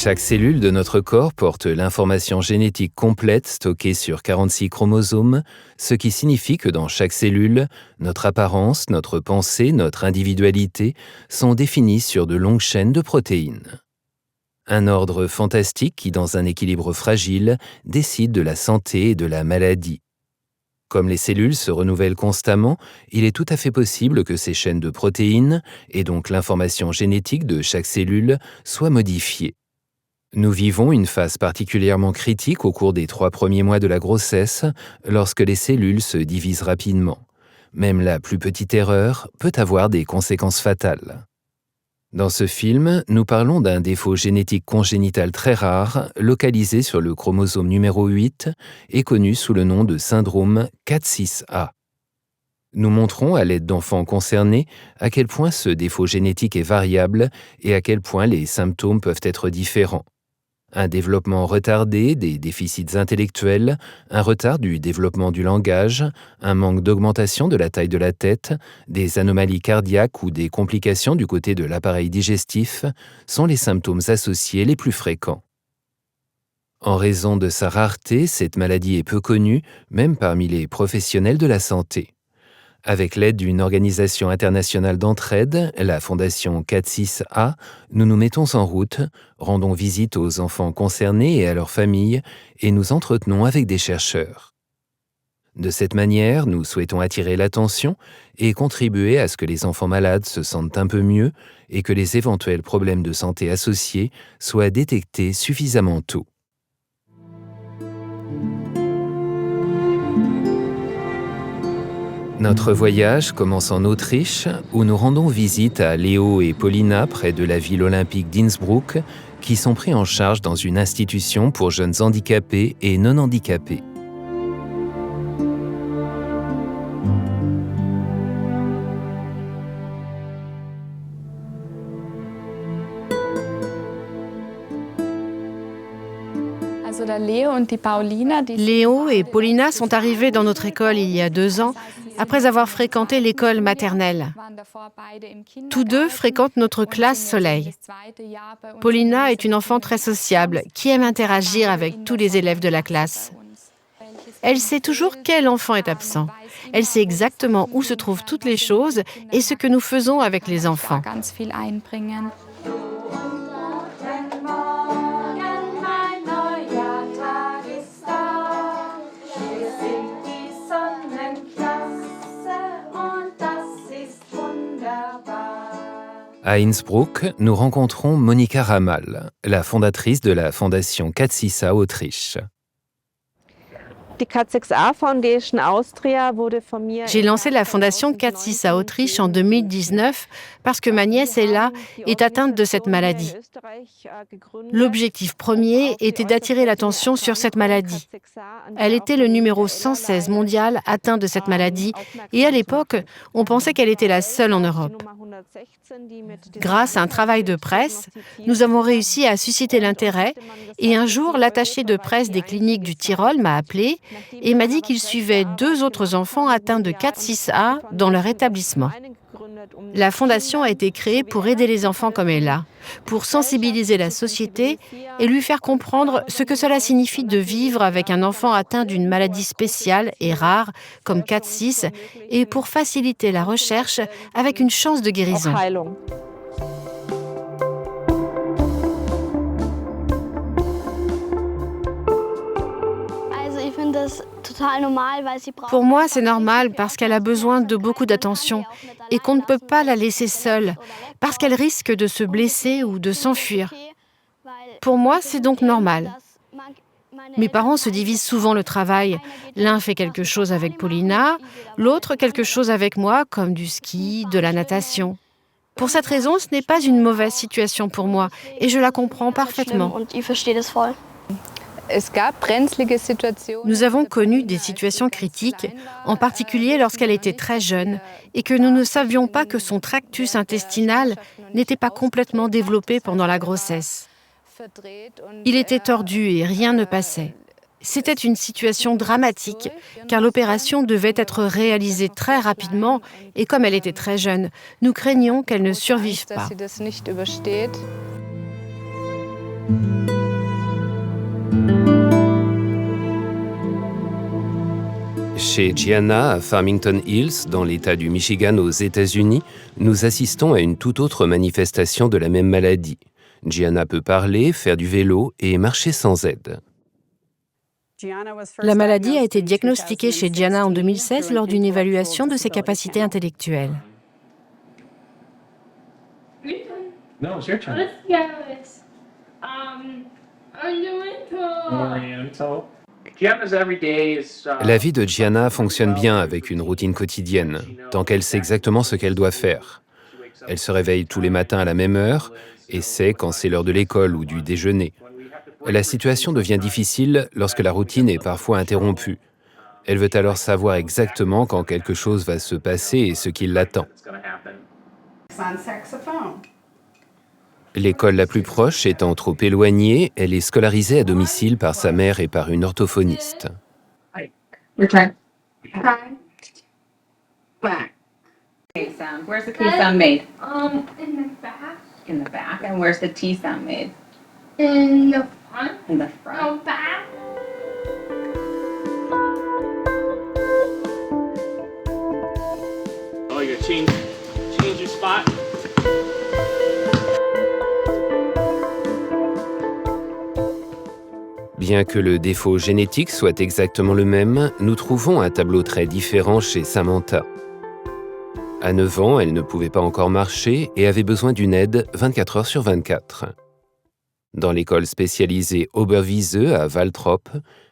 Chaque cellule de notre corps porte l'information génétique complète stockée sur 46 chromosomes, ce qui signifie que dans chaque cellule, notre apparence, notre pensée, notre individualité sont définies sur de longues chaînes de protéines. Un ordre fantastique qui, dans un équilibre fragile, décide de la santé et de la maladie. Comme les cellules se renouvellent constamment, il est tout à fait possible que ces chaînes de protéines, et donc l'information génétique de chaque cellule, soient modifiées. Nous vivons une phase particulièrement critique au cours des 3 premiers mois de la grossesse, lorsque les cellules se divisent rapidement. Même la plus petite erreur peut avoir des conséquences fatales. Dans ce film, nous parlons d'un défaut génétique congénital très rare, localisé sur le chromosome numéro 8 et connu sous le nom de syndrome 4-6A. Nous montrons à l'aide d'enfants concernés à quel point ce défaut génétique est variable et à quel point les symptômes peuvent être différents. Un développement retardé, des déficits intellectuels, un retard du développement du langage, un manque d'augmentation de la taille de la tête, des anomalies cardiaques ou des complications du côté de l'appareil digestif sont les symptômes associés les plus fréquents. En raison de sa rareté, cette maladie est peu connue, même parmi les professionnels de la santé. Avec l'aide d'une organisation internationale d'entraide, la Fondation 4-6A, nous nous mettons en route, rendons visite aux enfants concernés et à leurs familles, et nous entretenons avec des chercheurs. De cette manière, nous souhaitons attirer l'attention et contribuer à ce que les enfants malades se sentent un peu mieux et que les éventuels problèmes de santé associés soient détectés suffisamment tôt. Notre voyage commence en Autriche, où nous rendons visite à Léo et Paulina près de la ville olympique d'Innsbruck, qui sont pris en charge dans une institution pour jeunes handicapés et non handicapés. Léo et Paulina sont arrivés dans notre école il y a 2 ans, après avoir fréquenté l'école maternelle. Tous deux fréquentent notre classe Soleil. Paulina est une enfant très sociable, qui aime interagir avec tous les élèves de la classe. Elle sait toujours quel enfant est absent. Elle sait exactement où se trouvent toutes les choses et ce que nous faisons avec les enfants. À Innsbruck, nous rencontrons Monika Ramal, la fondatrice de la Fondation 4-6A Autriche. J'ai lancé la fondation 4-6A Autriche en 2019 parce que ma nièce Ella est atteinte de cette maladie. L'objectif premier était d'attirer l'attention sur cette maladie. Elle était le numéro 116 mondial atteint de cette maladie et à l'époque, on pensait qu'elle était la seule en Europe. Grâce à un travail de presse, nous avons réussi à susciter l'intérêt et un jour, l'attaché de presse des cliniques du Tyrol m'a appelé et m'a dit qu'il suivait 2 autres enfants atteints de 4-6A dans leur établissement. La fondation a été créée pour aider les enfants comme Ella, pour sensibiliser la société et lui faire comprendre ce que cela signifie de vivre avec un enfant atteint d'une maladie spéciale et rare comme 4-6 et pour faciliter la recherche avec une chance de guérison. Pour moi, c'est normal parce qu'elle a besoin de beaucoup d'attention et qu'on ne peut pas la laisser seule parce qu'elle risque de se blesser ou de s'enfuir. Pour moi, c'est donc normal. Mes parents se divisent souvent le travail. L'un fait quelque chose avec Paulina, l'autre quelque chose avec moi, comme du ski, de la natation. Pour cette raison, ce n'est pas une mauvaise situation pour moi et je la comprends parfaitement. Nous avons connu des situations critiques, en particulier lorsqu'elle était très jeune, et que nous ne savions pas que son tractus intestinal n'était pas complètement développé pendant la grossesse. Il était tordu et rien ne passait. C'était une situation dramatique, car l'opération devait être réalisée très rapidement, et comme elle était très jeune, nous craignions qu'elle ne survive pas. Chez Gianna, à Farmington Hills, dans l'État du Michigan aux États-Unis, nous assistons à une toute autre manifestation de la même maladie. Gianna peut parler, faire du vélo et marcher sans aide. La maladie a été diagnostiquée chez Gianna en 2016 lors d'une évaluation de ses capacités intellectuelles. No, it's your turn. Let's go. I'm doing cool. Gianna's every day is, La vie de Gianna fonctionne bien avec une routine quotidienne, tant qu'elle sait exactement ce qu'elle doit faire. Elle se réveille tous les matins à la même heure et sait quand c'est l'heure de l'école ou du déjeuner. La situation devient difficile lorsque la routine est parfois interrompue. Elle veut alors savoir exactement quand quelque chose va se passer et ce qui l'attend. L'école la plus proche étant trop éloignée, elle est scolarisée à domicile par sa mère et par une orthophoniste. Return. Back. K sound. Where's the K sound made? In the back, In the back. And where's the T sound made? in the front, In the front. no back. oh, you gotta change your spot. Bien que le défaut génétique soit exactement le même, nous trouvons un tableau très différent chez Samantha. À 9 ans, elle ne pouvait pas encore marcher et avait besoin d'une aide 24 heures sur 24. Dans l'école spécialisée Oberwiese à Waltrop,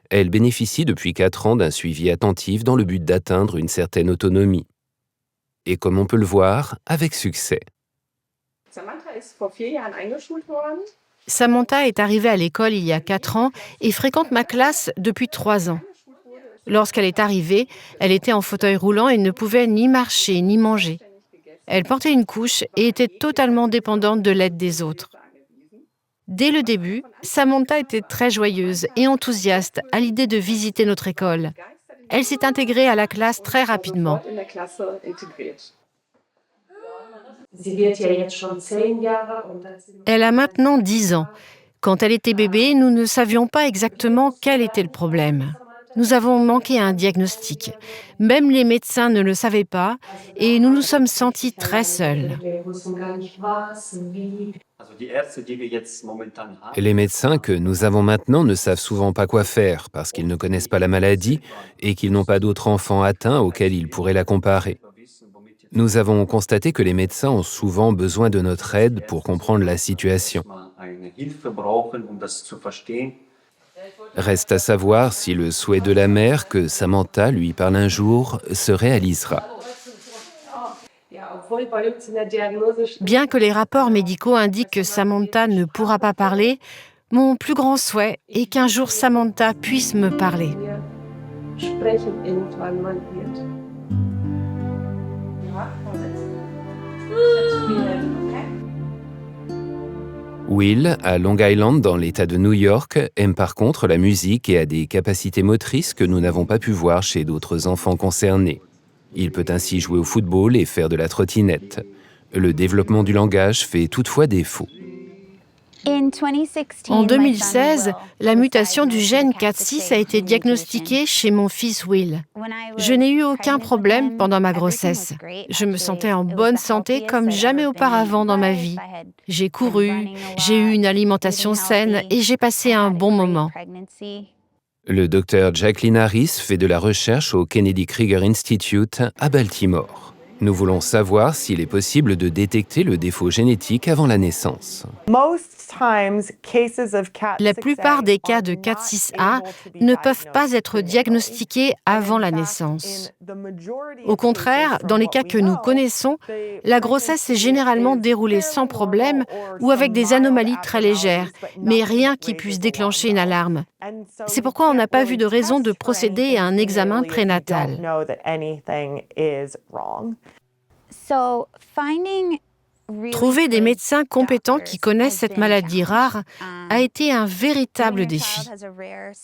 elle bénéficie depuis 4 ans d'un suivi attentif dans le but d'atteindre une certaine autonomie. Et comme on peut le voir, avec succès. Samantha ist vor 4 Jahren eingeschult worden. Samantha est arrivée à l'école il y a 4 ans et fréquente ma classe depuis 3 ans. Lorsqu'elle est arrivée, elle était en fauteuil roulant et ne pouvait ni marcher ni manger. Elle portait une couche et était totalement dépendante de l'aide des autres. Dès le début, Samantha était très joyeuse et enthousiaste à l'idée de visiter notre école. Elle s'est intégrée à la classe très rapidement. In der Klasse integriert. Sie wird ja jetzt schon 10 Jahre und dann sind Elle a maintenant 10 ans. Quand elle était bébé, nous ne savions pas exactement quel était le problème. Nous avons manqué un diagnostic. Même les médecins ne le savaient pas et nous nous sommes sentis très seuls. wir wussten gar nicht was, wie. Les médecins que nous avons maintenant ne savent souvent pas quoi faire parce qu'ils ne connaissent pas la maladie et qu'ils n'ont pas d'autres enfants atteints auxquels ils pourraient la comparer. Nous avons constaté que les médecins ont souvent besoin de notre aide pour comprendre la situation. Reste à savoir si le souhait de la mère que Samantha lui parle un jour se réalisera. Ja, obwohl bei uns in der Diagnose steht, Bien que les rapports médicaux indiquent que Samantha ne pourra pas parler, mon plus grand souhait est qu'un jour Samantha puisse me parler. wir sprechen irgendwann mal wird. Will, à Long Island dans l'État de New York, aime par contre la musique et a des capacités motrices que nous n'avons pas pu voir chez d'autres enfants concernés. Il peut ainsi jouer au football et faire de la trottinette. Le développement du langage fait toutefois défaut. En 2016, la mutation du gène 4-6 a été diagnostiquée chez mon fils Will. Je n'ai eu aucun problème pendant ma grossesse. Je me sentais en bonne santé comme jamais auparavant dans ma vie. J'ai couru, j'ai eu une alimentation saine et j'ai passé un bon moment. Le docteur Jacqueline Harris fait de la recherche au Kennedy Krieger Institute à Baltimore. Nous voulons savoir s'il est possible de détecter le défaut génétique avant la naissance. La plupart des cas de 4-6A ne peuvent pas être diagnostiqués avant la naissance. Au contraire, dans les cas que nous connaissons, la grossesse s'est généralement déroulée sans problème ou avec des anomalies très légères, mais rien qui puisse déclencher une alarme. C'est pourquoi on n'a pas vu de raison de procéder à un examen prénatal. Trouver des médecins compétents qui connaissent cette maladie rare a été un véritable défi.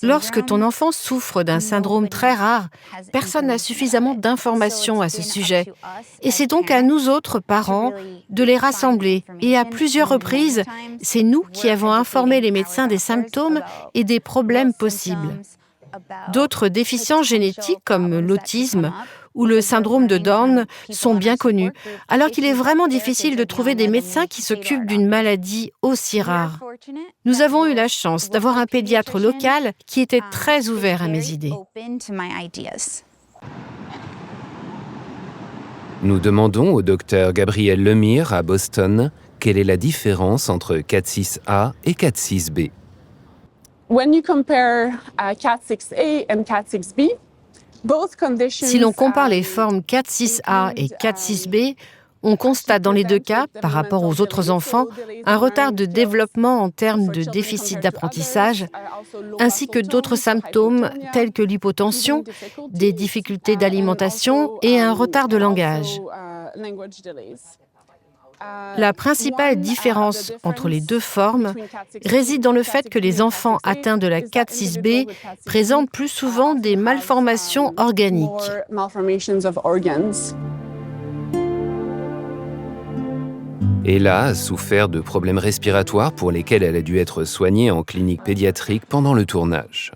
Lorsque ton enfant souffre d'un syndrome très rare, personne n'a suffisamment d'informations à ce sujet. Et c'est donc à nous autres parents de les rassembler. Et à plusieurs reprises, c'est nous qui avons informé les médecins des symptômes et des problèmes possibles. D'autres déficiences génétiques comme l'autisme ou le syndrome de Down sont bien connus, alors qu'il est vraiment difficile de trouver des médecins qui s'occupent d'une maladie aussi rare. Nous avons eu la chance d'avoir un pédiatre local qui était très ouvert à mes idées. Nous demandons au docteur Gabriel Lemire à Boston quelle est la différence entre CAT6A et CAT6B. When you compare CAT6A and CAT6B, both conditions Si l'on compare les formes CAT6A et CAT6B, on constate dans les deux cas, par rapport aux autres enfants, un retard de développement en termes de déficit d'apprentissage, ainsi que d'autres symptômes tels que l'hypotension, des difficultés d'alimentation et un retard de langage. La principale différence entre les deux formes réside dans le fait que les enfants atteints de la CAT6B présentent plus souvent des malformations organiques. Ella a souffert de problèmes respiratoires pour lesquels elle a dû être soignée en clinique pédiatrique pendant le tournage.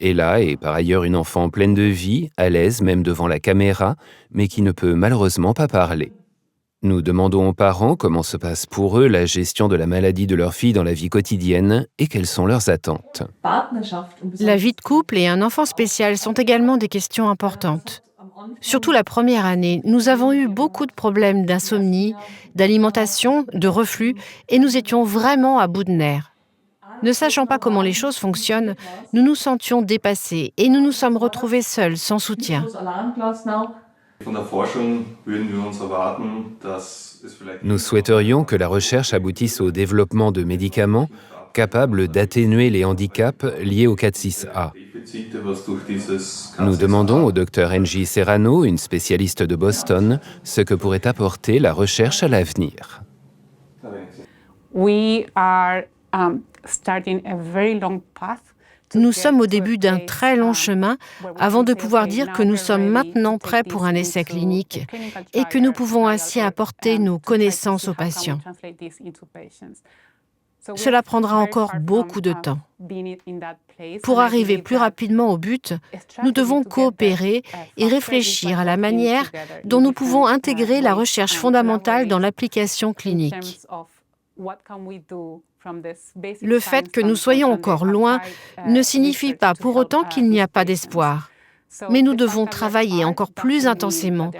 Ella est par ailleurs une enfant pleine de vie, à l'aise même devant la caméra, mais qui ne peut malheureusement pas parler. Nous demandons aux parents comment se passe pour eux la gestion de la maladie de leur fille dans la vie quotidienne et quelles sont leurs attentes. La vie de couple et un enfant spécial sont également des questions importantes. Surtout la première année, nous avons eu beaucoup de problèmes d'insomnie, d'alimentation, de reflux, et nous étions vraiment à bout de nerfs. Ne sachant pas comment les choses fonctionnent, nous nous sentions dépassés et nous nous sommes retrouvés seuls, sans soutien. Nous souhaiterions que la recherche aboutisse au développement de médicaments capables d'atténuer les handicaps liés au CAT6A. Nous demandons au Dr Angie Serrano, une spécialiste de Boston, ce que pourrait apporter la recherche à l'avenir. Nous sommes au début d'un très long chemin avant de pouvoir dire que nous sommes maintenant prêts pour un essai clinique et que nous pouvons ainsi apporter nos connaissances aux patients. Cela prendra encore beaucoup de temps. Pour arriver plus rapidement au but, nous devons coopérer et réfléchir à la manière dont nous pouvons intégrer la recherche fondamentale dans l'application clinique. Le fait que nous soyons encore loin ne signifie pas pour autant qu'il n'y a pas d'espoir. Mais nous devons travailler encore plus intensément,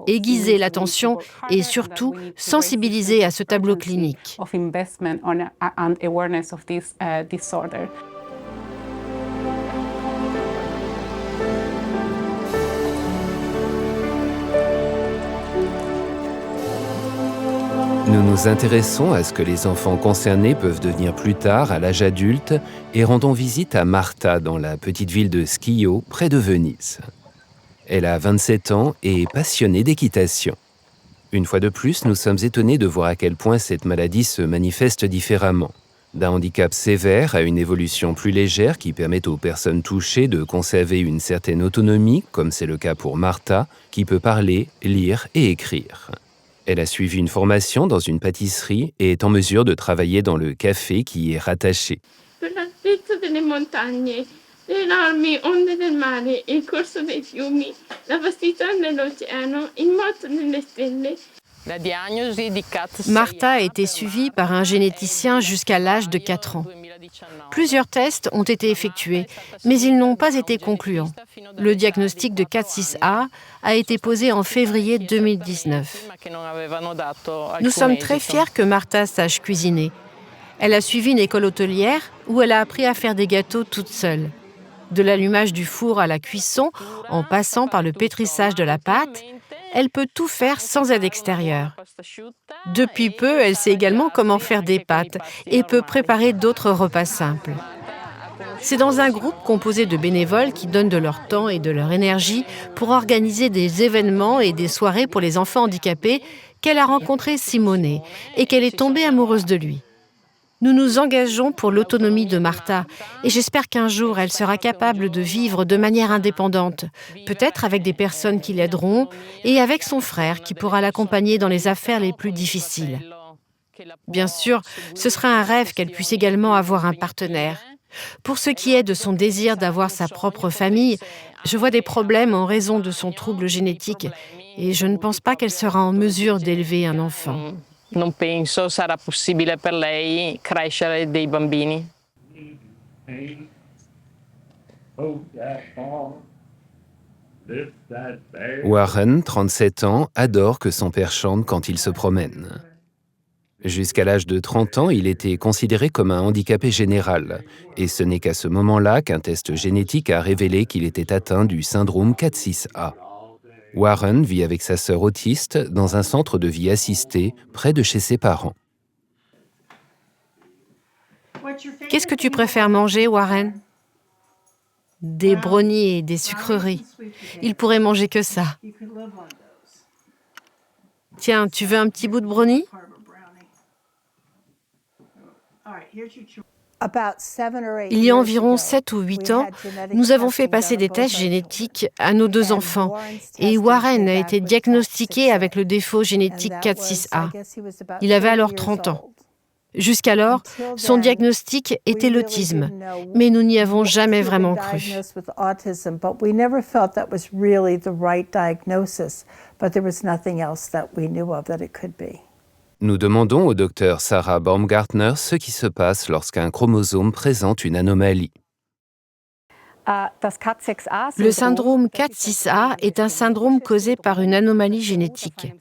aiguiser l'attention et surtout sensibiliser à ce tableau clinique. Nous nous intéressons à ce que les enfants concernés peuvent devenir plus tard à l'âge adulte et rendons visite à Marta dans la petite ville de Schio, près de Venise. Elle a 27 ans et est passionnée d'équitation. Une fois de plus, nous sommes étonnés de voir à quel point cette maladie se manifeste différemment. D'un handicap sévère à une évolution plus légère qui permet aux personnes touchées de conserver une certaine autonomie, comme c'est le cas pour Marta, qui peut parler, lire et écrire. Elle a suivi une formation dans une pâtisserie et est en mesure de travailler dans le café qui y est rattaché. Per l'altezza delle montagne, le enormi onde del mare, il corso dei fiumi, la vastità dell'oceano, il moto delle stelle. Marta a été suivie par un généticien jusqu'à l'âge de 4 ans. Plusieurs tests ont été effectués, mais ils n'ont pas été concluants. Le diagnostic de CAT6A a été posé en février 2019. Nous sommes très fiers que Marta sache cuisiner. Elle a suivi une école hôtelière où elle a appris à faire des gâteaux toute seule. De l'allumage du four à la cuisson, en passant par le pétrissage de la pâte, elle peut tout faire sans aide extérieure. Depuis peu, elle sait également comment faire des pâtes et peut préparer d'autres repas simples. C'est dans un groupe composé de bénévoles qui donnent de leur temps et de leur énergie pour organiser des événements et des soirées pour les enfants handicapés qu'elle a rencontré Simone et qu'elle est tombée amoureuse de lui. Nous nous engageons pour l'autonomie de Martha et j'espère qu'un jour elle sera capable de vivre de manière indépendante, peut-être avec des personnes qui l'aideront et avec son frère qui pourra l'accompagner dans les affaires les plus difficiles. Bien sûr, ce sera un rêve qu'elle puisse également avoir un partenaire. Pour ce qui est de son désir d'avoir sa propre famille, je vois des problèmes en raison de son trouble génétique et je ne pense pas qu'elle sera en mesure d'élever un enfant. Non penso sarà possibile per lei crescere dei bambini. Warren, 37 ans, adore que son père chante quand il se promène. Jusqu'à l'âge de 30 ans, il était considéré comme un handicapé général. Et ce n'est qu'à ce moment-là qu'un test génétique a révélé qu'il était atteint du syndrome 4-6A. Warren vit avec sa sœur autiste dans un centre de vie assisté près de chez ses parents. Qu'est-ce que tu préfères manger, Warren ? Des brownies et des sucreries. Il pourrait manger que ça. Tiens, tu veux un petit bout de brownie ? Il y a environ 7 ou 8 ans, nous avons fait passer des tests génétiques à nos 2 enfants et Warren a été diagnostiqué avec le défaut génétique 4-6A. Il avait alors 30 ans. Jusqu'alors, son diagnostic était l'autisme, mais nous n'y avons jamais vraiment cru. Nous demandons au docteur Sarah Baumgartner ce qui se passe lorsqu'un chromosome présente une anomalie. Le syndrome 4-6A est un syndrome causé par une anomalie génétique.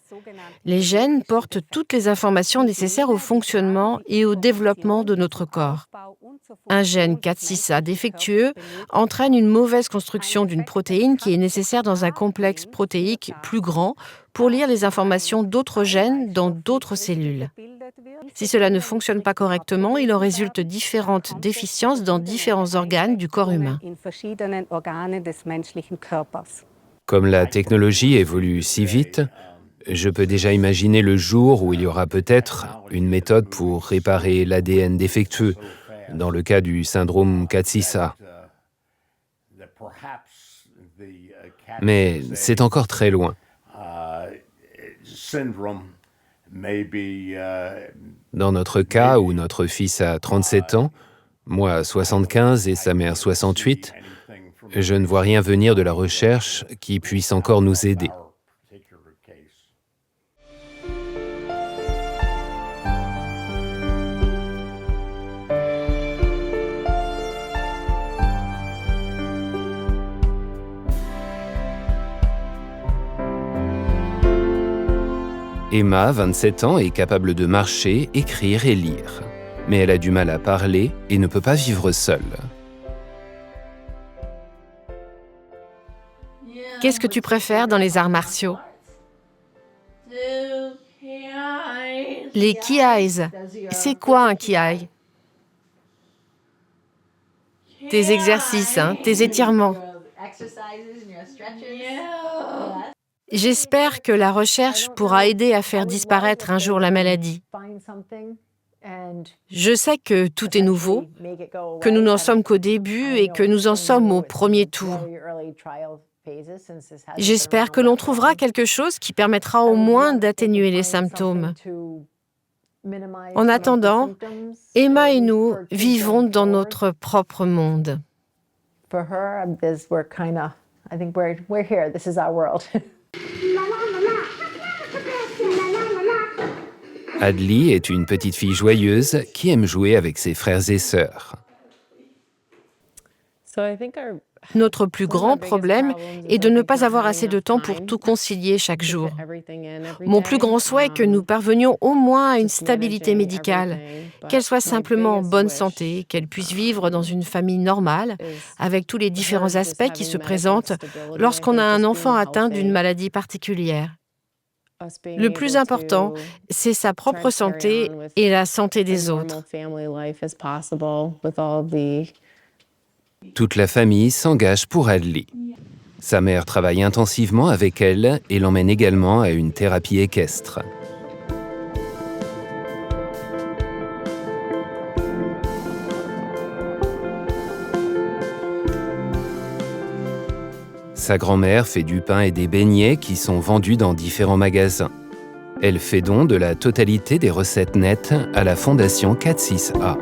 Les gènes portent toutes les informations nécessaires au fonctionnement et au développement de notre corps. Un gène 4-6A défectueux entraîne une mauvaise construction d'une protéine qui est nécessaire dans un complexe protéique plus grand pour lire les informations d'autres gènes dans d'autres cellules. Si cela ne fonctionne pas correctement, il en résulte différentes déficiences dans différents organes du corps humain. Comme la technologie évolue si vite, je peux déjà imaginer le jour où il y aura peut-être une méthode pour réparer l'ADN défectueux dans le cas du syndrome 4-6A. Mais c'est encore très loin. Dans notre cas, où notre fils a 37 ans, moi 75 et sa mère 68, je ne vois rien venir de la recherche qui puisse encore nous aider. Emma, 27 ans, est capable de marcher, écrire et lire. Mais elle a du mal à parler et ne peut pas vivre seule. Qu'est-ce que tu préfères dans les arts martiaux ? Les kiais. C'est quoi un kiai ? Tes exercices, tes étirements. J'espère que la recherche pourra aider à faire disparaître un jour la maladie. Je sais que tout est nouveau, que nous n'en sommes qu'au début et que nous en sommes au premier tour. J'espère que l'on trouvera quelque chose qui permettra au moins d'atténuer les symptômes. En attendant, Emma et nous vivons dans notre propre monde. Adli est une petite fille joyeuse qui aime jouer avec ses frères et sœurs. Notre plus grand problème est de ne pas avoir assez de temps pour tout concilier chaque jour. Mon plus grand souhait est que nous parvenions au moins à une stabilité médicale, qu'elle soit simplement en bonne santé, qu'elle puisse vivre dans une famille normale, avec tous les différents aspects qui se présentent lorsqu'on a un enfant atteint d'une maladie particulière. Le plus important, c'est sa propre santé et la santé des autres. Toute la famille s'engage pour Adli. Sa mère travaille intensivement avec elle et l'emmène également à une thérapie équestre. Sa grand-mère fait du pain et des beignets qui sont vendus dans différents magasins. Elle fait don de la totalité des recettes nettes à la fondation 46A.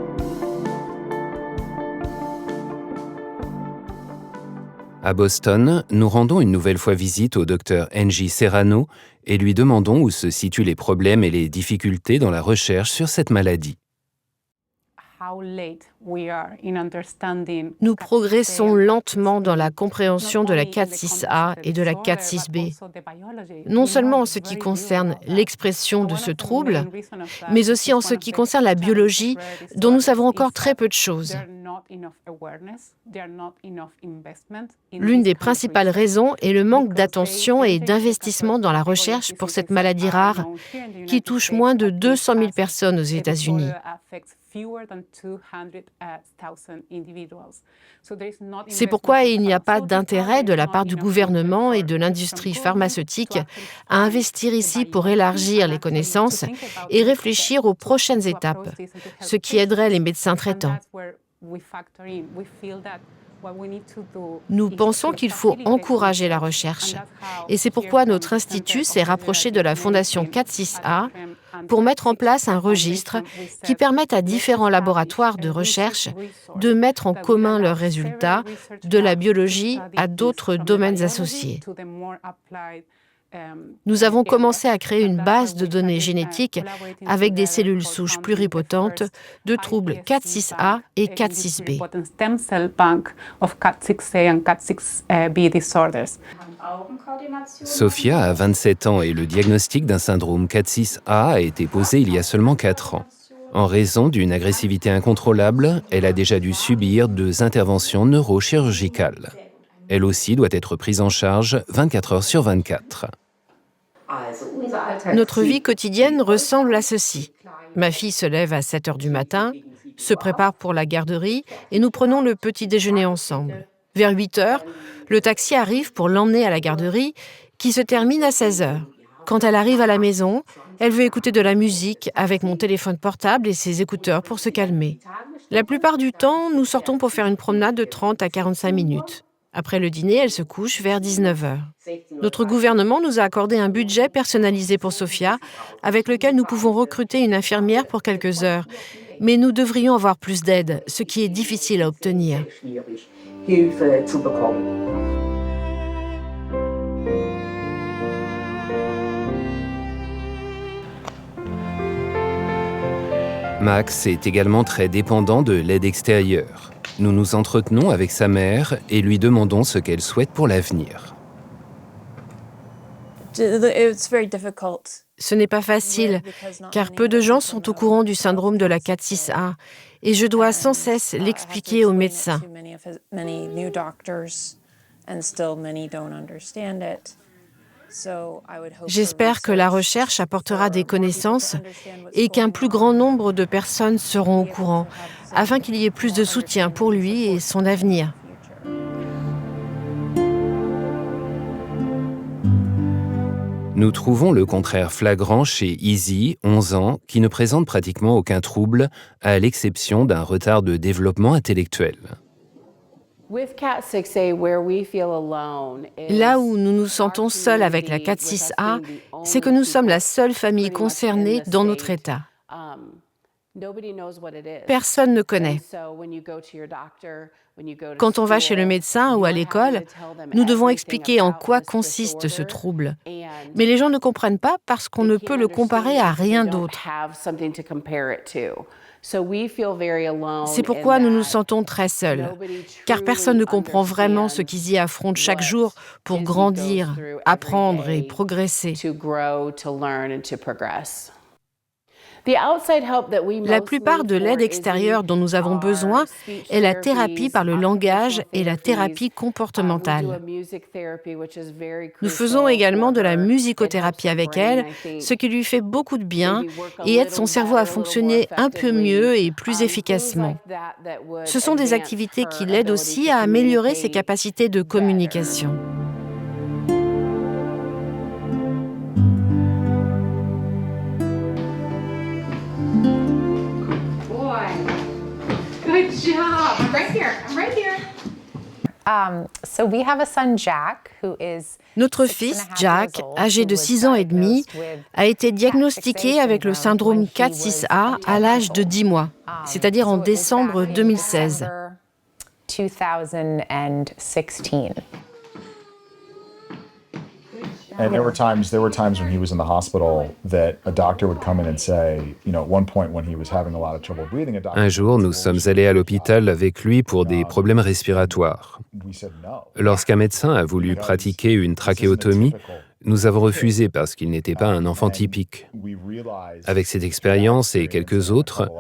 À Boston, nous rendons une nouvelle fois visite au docteur Angie Serrano et lui demandons où se situent les problèmes et les difficultés dans la recherche sur cette maladie. Nous progressons lentement dans la compréhension de la 4-6A et de la 4-6B, non seulement en ce qui concerne l'expression de ce trouble, mais aussi en ce qui concerne la biologie, dont nous savons encore très peu de choses. L'une des principales raisons est le manque d'attention et d'investissement dans la recherche pour cette maladie rare, qui touche moins de 200 000 personnes aux États-Unis. C'est pourquoi il n'y a pas d'intérêt de la part du gouvernement et de l'industrie pharmaceutique à investir ici pour élargir les connaissances et réfléchir aux prochaines étapes, ce qui aiderait les médecins traitants. Nous pensons qu'il faut encourager la recherche. Et c'est pourquoi notre institut s'est rapproché de la Fondation 4-6A pour mettre en place un registre qui permette à différents laboratoires de recherche de mettre en commun leurs résultats, de la biologie à d'autres domaines associés. Nous avons commencé à créer une base de données génétiques avec des cellules souches pluripotentes de troubles 4-6A et 4-6B. Sophia a 27 ans et le diagnostic d'un syndrome 4-6A a été posé il y a seulement 4 ans. En raison d'une agressivité incontrôlable, elle a déjà dû subir 2 interventions neurochirurgicales. Elle aussi doit être prise en charge 24 heures sur 24. Notre vie quotidienne ressemble à ceci. Ma fille se lève à 7 heures du matin, se prépare pour la garderie et nous prenons le petit déjeuner ensemble. Vers 8 heures, le taxi arrive pour l'emmener à la garderie qui se termine à 16 heures. Quand elle arrive à la maison, elle veut écouter de la musique avec mon téléphone portable et ses écouteurs pour se calmer. La plupart du temps, nous sortons pour faire une promenade de 30 à 45 minutes. Après le dîner, elle se couche vers 19 heures. Notre gouvernement nous a accordé un budget personnalisé pour Sophia, avec lequel nous pouvons recruter une infirmière pour quelques heures. Mais nous devrions avoir plus d'aide, ce qui est difficile à obtenir. Max est également très dépendant de l'aide extérieure. Nous nous entretenons avec sa mère et lui demandons ce qu'elle souhaite pour l'avenir. Ce n'est pas facile, car peu de gens sont au courant du syndrome de la 4-6A, et je dois sans cesse l'expliquer aux médecins. J'espère que la recherche apportera des connaissances et qu'un plus grand nombre de personnes seront au courant, afin qu'il y ait plus de soutien pour lui et son avenir. Nous trouvons le contraire flagrant chez Izzy, 11 ans, qui ne présente pratiquement aucun trouble, à l'exception d'un retard de développement intellectuel. Là où nous nous sentons seuls avec la 4-6A, c'est que nous sommes la seule famille concernée dans notre État. Personne ne connaît. Quand on va chez le médecin ou à l'école, nous devons expliquer en quoi consiste ce trouble. Mais les gens ne comprennent pas parce qu'on ne peut le comparer à rien d'autre. C'est pourquoi nous nous sentons très seuls, car personne ne comprend vraiment ce qu'ils y affrontent chaque jour pour grandir, apprendre et progresser. La plupart de l'aide extérieure dont nous avons besoin est la thérapie par le langage et la thérapie comportementale. Nous faisons également de la musicothérapie avec elle, ce qui lui fait beaucoup de bien et aide son cerveau à fonctionner un peu mieux et plus efficacement. Ce sont des activités qui l'aident aussi à améliorer ses capacités de communication. Good job. I'm right here. I'm right here. So we have a son, Jack, who is Notre fils, Jack, âgé de 6 ans et demi, a été diagnostiqué avec le syndrome 4-6A à l'âge de 10 mois, c'est-à-dire en décembre 2016. 2016. And there were times when he was in the hospital that a doctor would come in and say, at one point when he was having a lot of trouble breathing, Un jour, nous sommes allés à l'hôpital avec lui pour des problèmes respiratoires. Lorsqu'un médecin a voulu pratiquer une trachéotomie, nous avons refusé parce qu'il n'était pas un enfant typique. Avec cette expérience et quelques autres,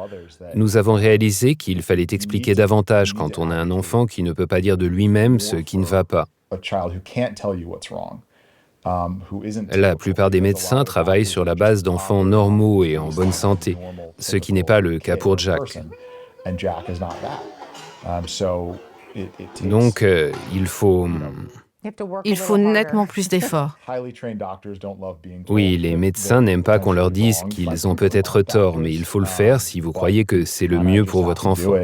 nous avons réalisé qu'il fallait expliquer davantage quand on a un enfant qui ne peut pas dire de lui-même ce qui ne va pas. La plupart des médecins travaillent sur la base d'enfants normaux et en bonne santé, ce qui n'est pas le cas pour Jack. Donc, il faut nettement plus d'efforts. Oui, les médecins n'aiment pas qu'on leur dise qu'ils ont peut-être tort, mais il faut le faire si vous croyez que c'est le mieux pour votre enfant.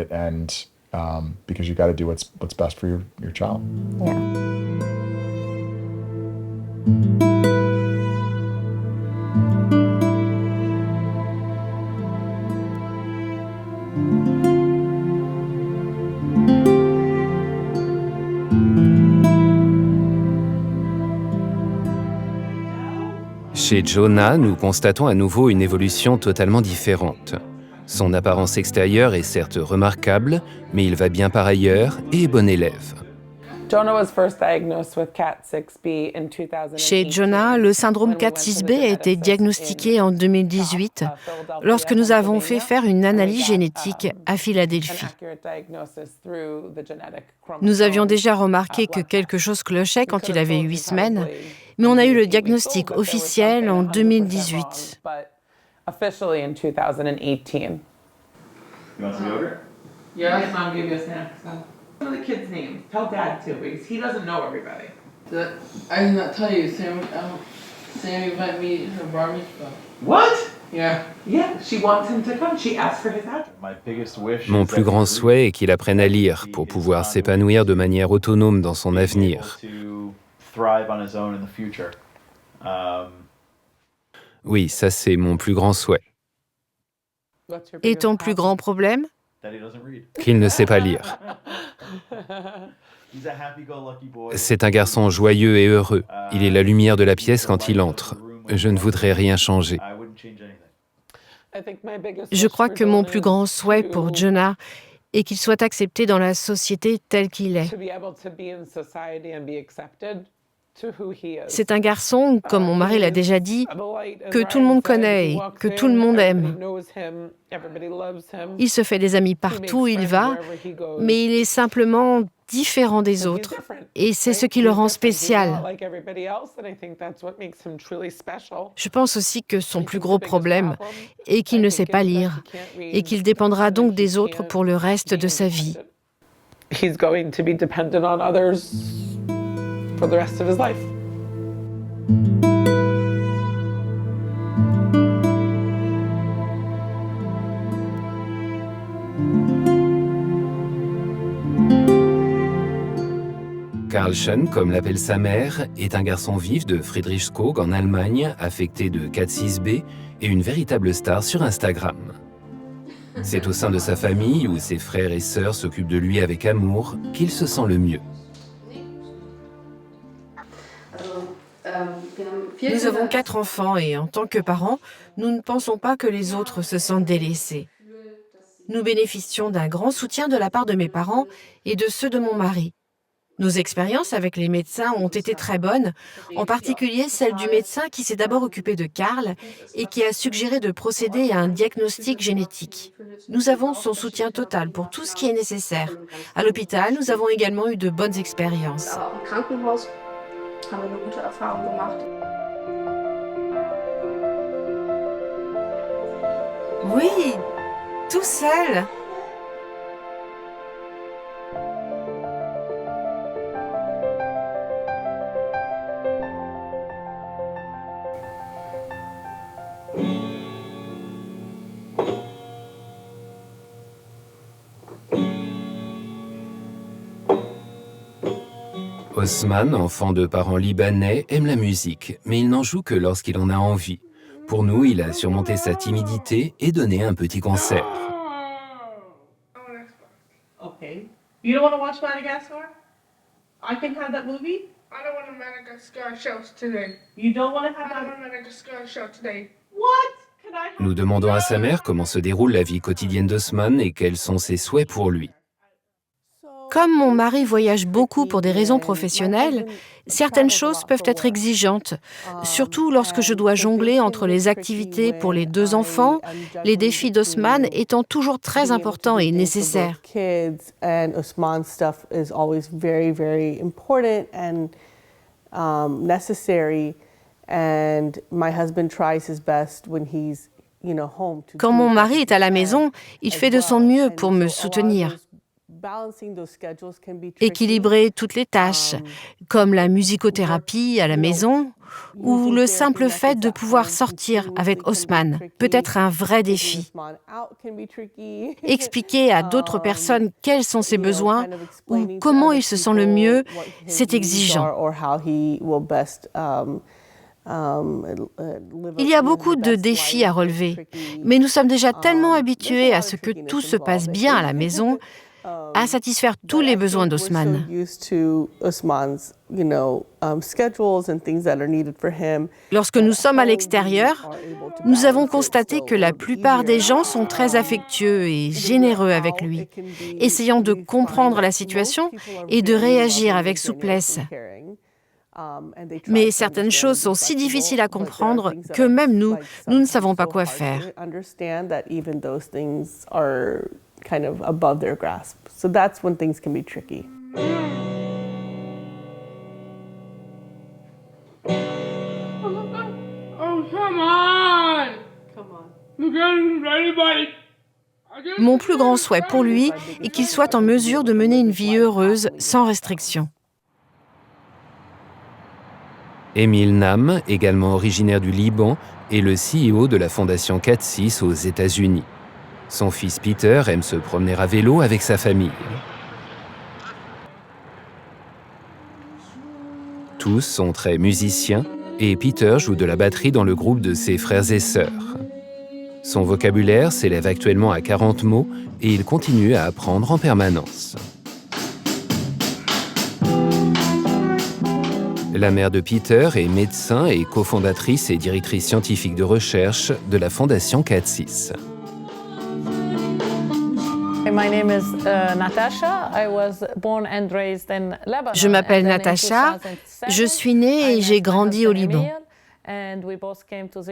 Chez Jonah, nous constatons à nouveau une évolution totalement différente. Son apparence extérieure est certes remarquable, mais il va bien par ailleurs et est bon élève. Chez Jonah, le syndrome 4-6B a été diagnostiqué en 2018 lorsque nous avons fait faire une analyse génétique à Philadelphie. Nous avions déjà remarqué que quelque chose clochait quand il avait 8 semaines, mais on a eu le diagnostic officiel en 2018. Yes, Mom gave you a snack. Some of the kids' names. Tell Dad too, because he doesn't know everybody. I did not tell you. Sammy invited me to her bar mitzvah. What? Yeah. Yeah, she wants him to come. She asked for his address. Mon plus grand souhait est qu'il apprenne à lire pour pouvoir s'épanouir de manière autonome dans son avenir. Oui, ça c'est mon plus grand souhait. Et ton plus grand problème ? Qu'il ne sait pas lire. C'est un garçon joyeux et heureux. Il est la lumière de la pièce quand il entre. Je ne voudrais rien changer. Je crois que mon plus grand souhait pour Jonah est qu'il soit accepté dans la société tel qu'il est. C'est un garçon, comme mon mari l'a déjà dit, que tout le monde connaît et que tout le monde aime. Il se fait des amis partout où il va, mais il est simplement différent des autres. Et c'est ce qui le rend spécial. Je pense aussi que son plus gros problème est qu'il ne sait pas lire et qu'il dépendra donc des autres pour le reste de sa vie. For the rest of his life. Karlchen, comme l'appelle sa mère, est un garçon vif de Friedrichskoog en Allemagne, affecté de 4-6B et une véritable star sur Instagram. C'est au sein de sa famille, où ses frères et sœurs s'occupent de lui avec amour, qu'il se sent le mieux. Nous avons 4 enfants et en tant que parents, nous ne pensons pas que les autres se sentent délaissés. Nous bénéficions d'un grand soutien de la part de mes parents et de ceux de mon mari. Nos expériences avec les médecins ont été très bonnes, en particulier celle du médecin qui s'est d'abord occupé de Karl et qui a suggéré de procéder à un diagnostic génétique. Nous avons son soutien total pour tout ce qui est nécessaire. À l'hôpital, nous avons également eu de bonnes expériences. Oui, tout seul. Osman, enfant de parents libanais, aime la musique, mais il n'en joue que lorsqu'il en a envie. Pour nous, il a surmonté sa timidité et donné un petit concert. Okay. You don't want to watch Madagascar? I can have that movie? I don't want a Madagascar show today. You don't want to have I that? don't want a Madagascar show today. What? Can I have Nous demandons à sa mère comment se déroule la vie quotidienne d'Osman et quels sont ses souhaits pour lui. Comme mon mari voyage beaucoup pour des raisons professionnelles, certaines choses peuvent être exigeantes, surtout lorsque je dois jongler entre les activités pour les 2 enfants, les défis d'Osman étant toujours très importants et nécessaires. Quand mon mari est à la maison, il fait de son mieux pour me soutenir. Équilibrer toutes les tâches, comme la musicothérapie à la maison, ou le simple fait de pouvoir sortir avec Osman, peut être un vrai défi. Expliquer à d'autres personnes quels sont ses besoins ou comment il se sent le mieux, c'est exigeant. Il y a beaucoup de défis à relever, mais nous sommes déjà tellement habitués à ce que tout se passe bien à la maison, à satisfaire tous les besoins d'Osman. Lorsque nous sommes à l'extérieur, nous avons constaté que la plupart des gens sont très affectueux et généreux avec lui, essayant de comprendre la situation et de réagir avec souplesse. Mais certaines choses sont si difficiles à comprendre que même nous ne savons pas quoi faire. Kind of above their grasp. So that's when things can be tricky. Oh, come on! You can't anybody. Mon plus grand souhait pour lui est qu'il soit en mesure de mener une vie heureuse, sans restriction. Emil Nam, également originaire du Liban, est le CEO de la fondation 4-6 aux États-Unis. Son fils Peter aime se promener à vélo avec sa famille. Tous sont très musiciens et Peter joue de la batterie dans le groupe de ses frères et sœurs. Son vocabulaire s'élève actuellement à 40 mots et il continue à apprendre en permanence. La mère de Peter est médecin et cofondatrice et directrice scientifique de recherche de la fondation 4-6. Je m'appelle Natasha, je suis née et j'ai grandi au Liban.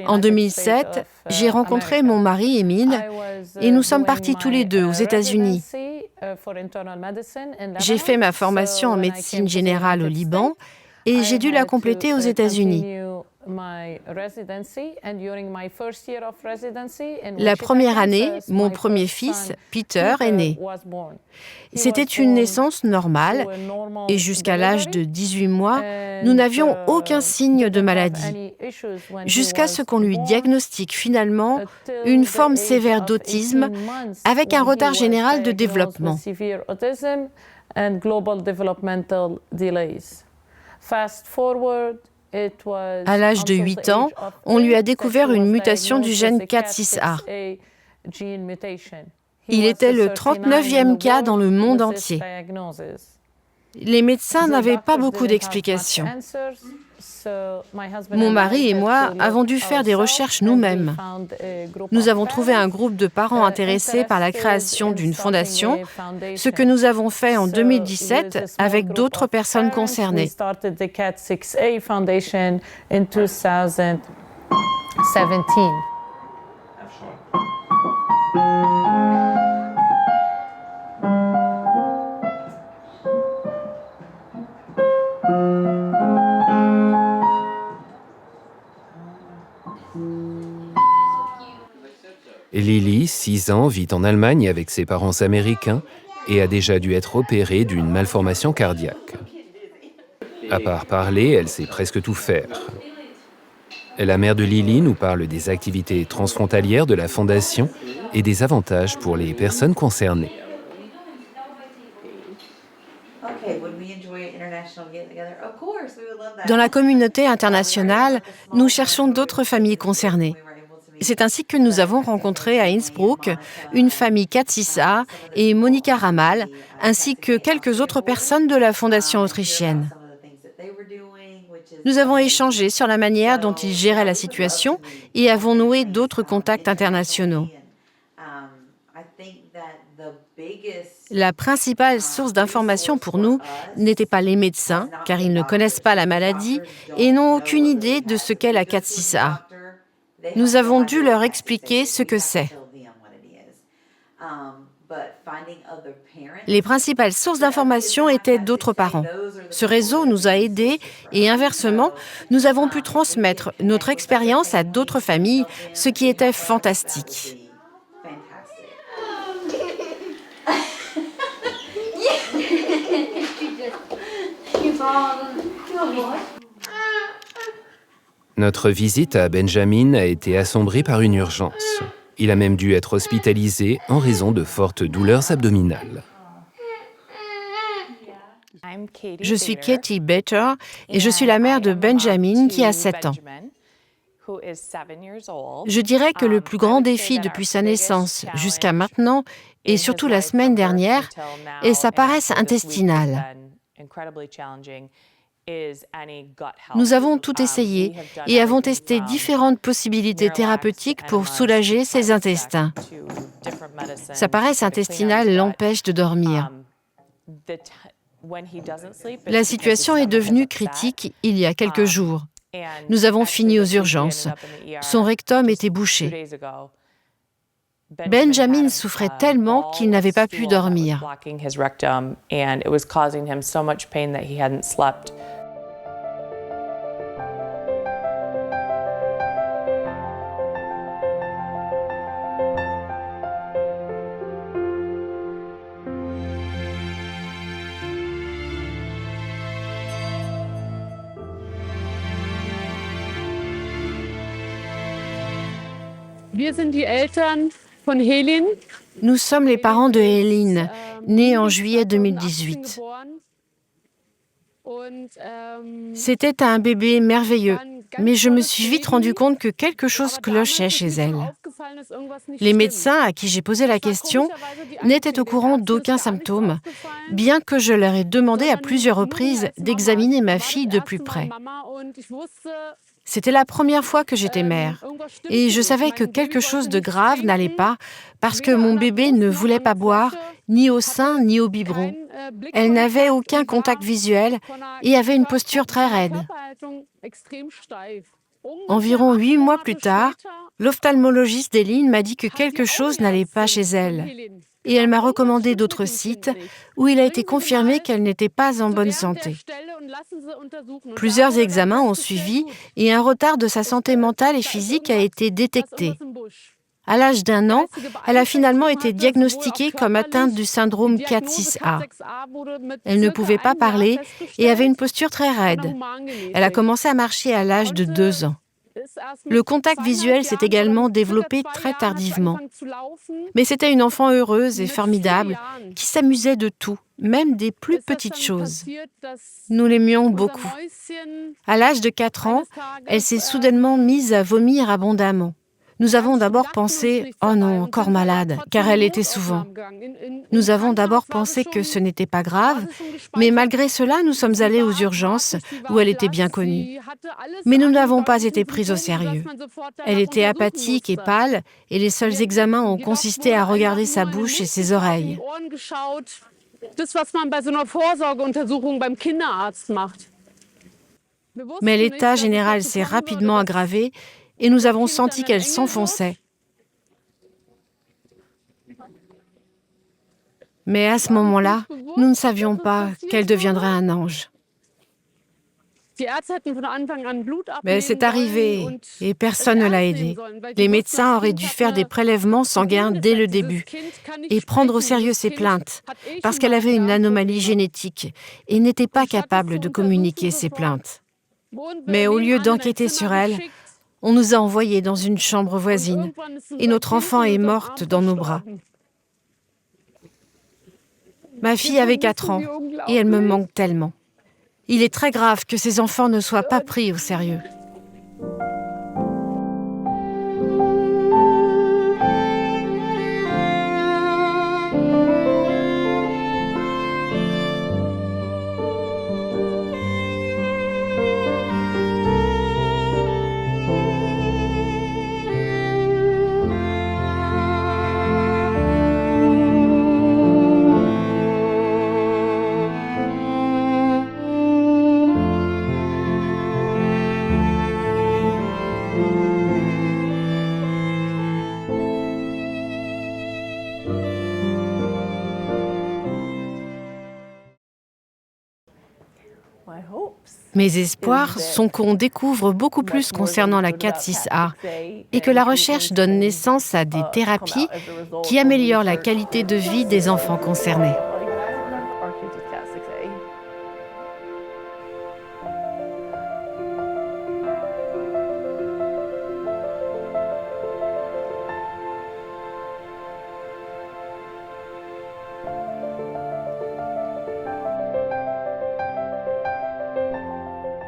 En 2007, j'ai rencontré mon mari Emil et nous sommes partis tous les deux aux États-Unis. J'ai fait ma formation en médecine générale au Liban et j'ai dû la compléter aux États-Unis. La première année, mon premier fils, Peter, est né. C'était une naissance normale et jusqu'à l'âge de 18 mois, nous n'avions aucun signe de maladie. Jusqu'à ce qu'on lui diagnostique finalement une forme sévère d'autisme avec un retard général de développement. À l'âge de 8 ans, on lui a découvert une mutation du gène 4-6A. Il était le 39e cas dans le monde entier. Les médecins n'avaient pas beaucoup d'explications. Mon mari et moi avons dû faire des recherches nous-mêmes. Nous avons trouvé un groupe de parents intéressés par la création d'une fondation, ce que nous avons fait en 2017 avec d'autres personnes concernées. Lily, 6 ans, vit en Allemagne avec ses parents américains et a déjà dû être opérée d'une malformation cardiaque. À part parler, elle sait presque tout faire. La mère de Lily nous parle des activités transfrontalières de la Fondation et des avantages pour les personnes concernées. Dans la communauté internationale, nous cherchons d'autres familles concernées. C'est ainsi que nous avons rencontré à Innsbruck une famille Katsisa et Monika Ramal, ainsi que quelques autres personnes de la Fondation autrichienne. Nous avons échangé sur la manière dont ils géraient la situation et avons noué d'autres contacts internationaux. La principale source d'information pour nous n'était pas les médecins, car ils ne connaissent pas la maladie et n'ont aucune idée de ce qu'est la Katsisa. Nous avons dû leur expliquer ce que c'est. Les principales sources d'information étaient d'autres parents. Ce réseau nous a aidés et inversement, nous avons pu transmettre notre expérience à d'autres familles, ce qui était fantastique. Notre visite à Benjamin a été assombrie par une urgence. Il a même dû être hospitalisé en raison de fortes douleurs abdominales. Je suis Katie Bater et je suis la mère de Benjamin qui a 7 ans. Je dirais que le plus grand défi depuis sa naissance jusqu'à maintenant, et surtout la semaine dernière, est sa paresse intestinale. Nous avons tout essayé et avons testé différentes possibilités thérapeutiques pour soulager ses intestins. Sa paresse intestinale l'empêche de dormir. La situation est devenue critique il y a quelques jours. Nous avons fini aux urgences. Son rectum était bouché. Benjamin souffrait tellement qu'il n'avait pas pu dormir. Nous sommes les parents de Hélène, née en juillet 2018. C'était un bébé merveilleux, mais je me suis vite rendu compte que quelque chose clochait chez elle. Les médecins à qui j'ai posé la question n'étaient au courant d'aucun symptôme, bien que je leur ai demandé à plusieurs reprises d'examiner ma fille de plus près. C'était la première fois que j'étais mère et je savais que quelque chose de grave n'allait pas parce que mon bébé ne voulait pas boire, ni au sein ni au biberon. Elle n'avait aucun contact visuel et avait une posture très raide. Environ 8 mois plus tard, l'ophtalmologiste d'Hélène m'a dit que quelque chose n'allait pas chez elle. Et elle m'a recommandé d'autres sites où il a été confirmé qu'elle n'était pas en bonne santé. Plusieurs examens ont suivi et un retard de sa santé mentale et physique a été détecté. À l'âge d'1 an, elle a finalement été diagnostiquée comme atteinte du syndrome 4-6A. Elle ne pouvait pas parler et avait une posture très raide. Elle a commencé à marcher à l'âge de 2 ans. Le contact visuel s'est également développé très tardivement. Mais c'était une enfant heureuse et formidable qui s'amusait de tout, même des plus petites choses. Nous l'aimions beaucoup. À l'âge de 4 ans, elle s'est soudainement mise à vomir abondamment. Nous avons d'abord pensé « Oh non, encore malade », car elle était souvent. Nous avons d'abord pensé que ce n'était pas grave, mais malgré cela, nous sommes allés aux urgences, où elle était bien connue. Mais nous n'avons pas été pris au sérieux. Elle était apathique et pâle, et les seuls examens ont consisté à regarder sa bouche et ses oreilles. Mais l'état général s'est rapidement aggravé et nous avons senti qu'elle s'enfonçait. Mais à ce moment-là, nous ne savions pas qu'elle deviendrait un ange. Mais c'est arrivé et personne ne l'a aidée. Les médecins auraient dû faire des prélèvements sanguins dès le début et prendre au sérieux ses plaintes parce qu'elle avait une anomalie génétique et n'était pas capable de communiquer ses plaintes. Mais au lieu d'enquêter sur elle, on nous a envoyés dans une chambre voisine et notre enfant est morte dans nos bras. Ma fille avait 4 ans et elle me manque tellement. Il est très grave que ces enfants ne soient pas pris au sérieux. Mes espoirs sont qu'on découvre beaucoup plus concernant la CAT6A et que la recherche donne naissance à des thérapies qui améliorent la qualité de vie des enfants concernés.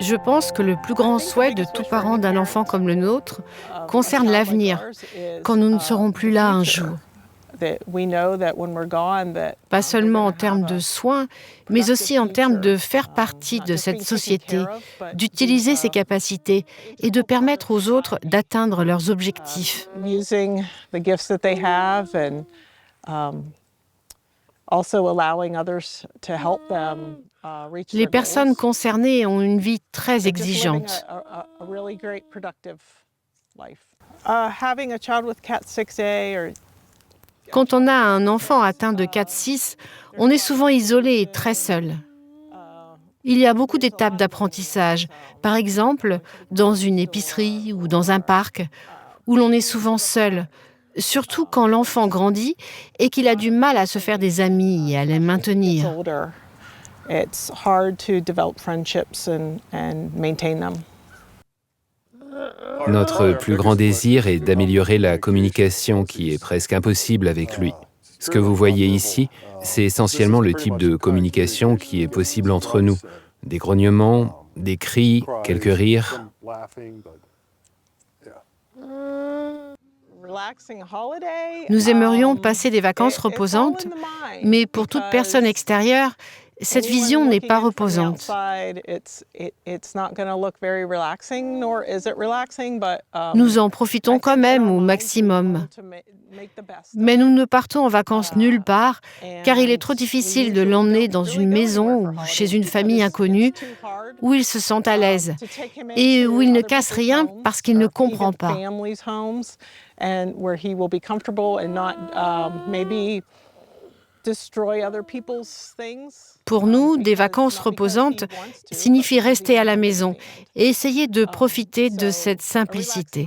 Je pense que le plus grand souhait de tout parent d'un enfant comme le nôtre concerne l'avenir, quand nous ne serons plus là un jour. Pas seulement en termes de soins, mais aussi en termes de faire partie de cette société, d'utiliser ses capacités et de permettre aux autres d'atteindre leurs objectifs. Les personnes concernées ont une vie très exigeante. Quand on a un enfant atteint de CAT6, on est souvent isolé et très seul. Il y a beaucoup d'étapes d'apprentissage, par exemple dans une épicerie ou dans un parc, où l'on est souvent seul, surtout quand l'enfant grandit et qu'il a du mal à se faire des amis et à les maintenir. It's hard to develop friendships and maintain them. Notre plus grand désir est d'améliorer la communication qui est presque impossible avec lui. Ce que vous voyez ici, c'est essentiellement le type de communication qui est possible entre nous. Des grognements, des cris, quelques rires. Nous aimerions passer des vacances reposantes, mais pour toute personne extérieure, cette vision n'est pas reposante. Nous en profitons quand même au maximum. Mais nous ne partons en vacances nulle part, car il est trop difficile de l'emmener dans une maison ou chez une famille inconnue, où il se sent à l'aise et où il ne casse rien parce qu'il ne comprend pas. Pour nous, des vacances reposantes signifient rester à la maison et essayer de profiter de cette simplicité.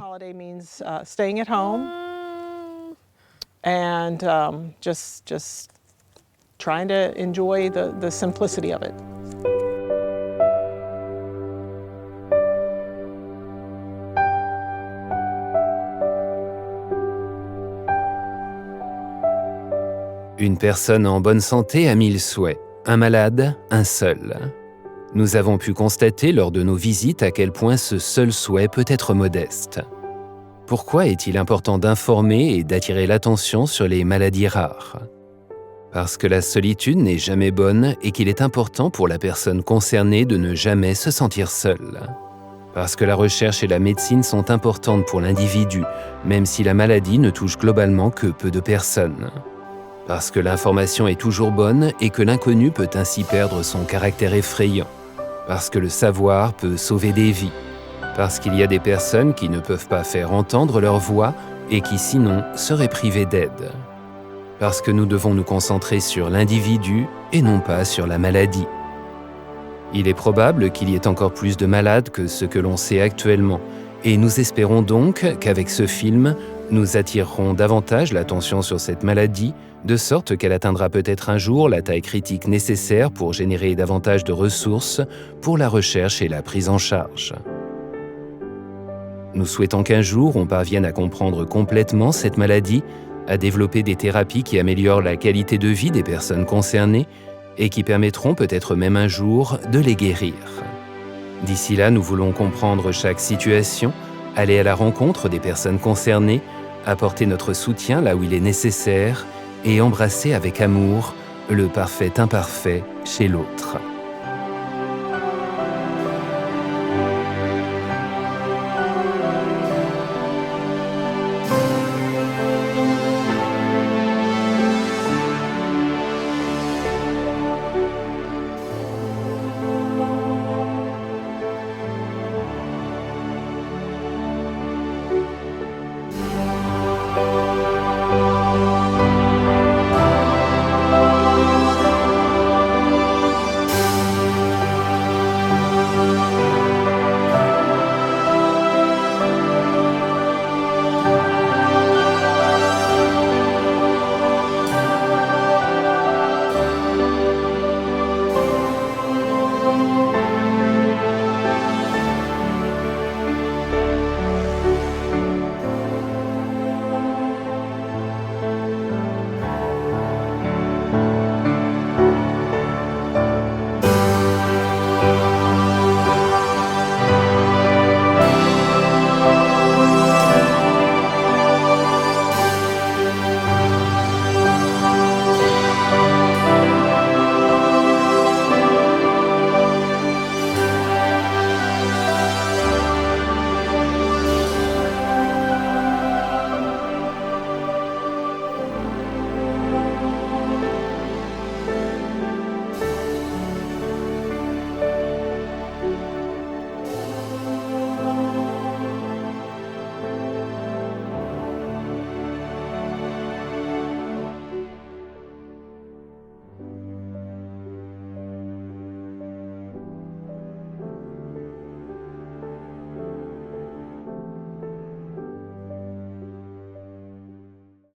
Une personne en bonne santé a 1000 souhaits, un malade, un seul. Nous avons pu constater lors de nos visites à quel point ce seul souhait peut être modeste. Pourquoi est-il important d'informer et d'attirer l'attention sur les maladies rares ? Parce que la solitude n'est jamais bonne et qu'il est important pour la personne concernée de ne jamais se sentir seule. Parce que la recherche et la médecine sont importantes pour l'individu, même si la maladie ne touche globalement que peu de personnes. Parce que l'information est toujours bonne et que l'inconnu peut ainsi perdre son caractère effrayant. Parce que le savoir peut sauver des vies. Parce qu'il y a des personnes qui ne peuvent pas faire entendre leur voix et qui sinon seraient privées d'aide. Parce que nous devons nous concentrer sur l'individu et non pas sur la maladie. Il est probable qu'il y ait encore plus de malades que ce que l'on sait actuellement, et nous espérons donc qu'avec ce film, nous attirerons davantage l'attention sur cette maladie, de sorte qu'elle atteindra peut-être un jour la taille critique nécessaire pour générer davantage de ressources pour la recherche et la prise en charge. Nous souhaitons qu'un jour on parvienne à comprendre complètement cette maladie, à développer des thérapies qui améliorent la qualité de vie des personnes concernées et qui permettront peut-être même un jour de les guérir. D'ici là, nous voulons comprendre chaque situation, aller à la rencontre des personnes concernées, apporter notre soutien là où il est nécessaire et embrasser avec amour le parfait imparfait chez l'autre.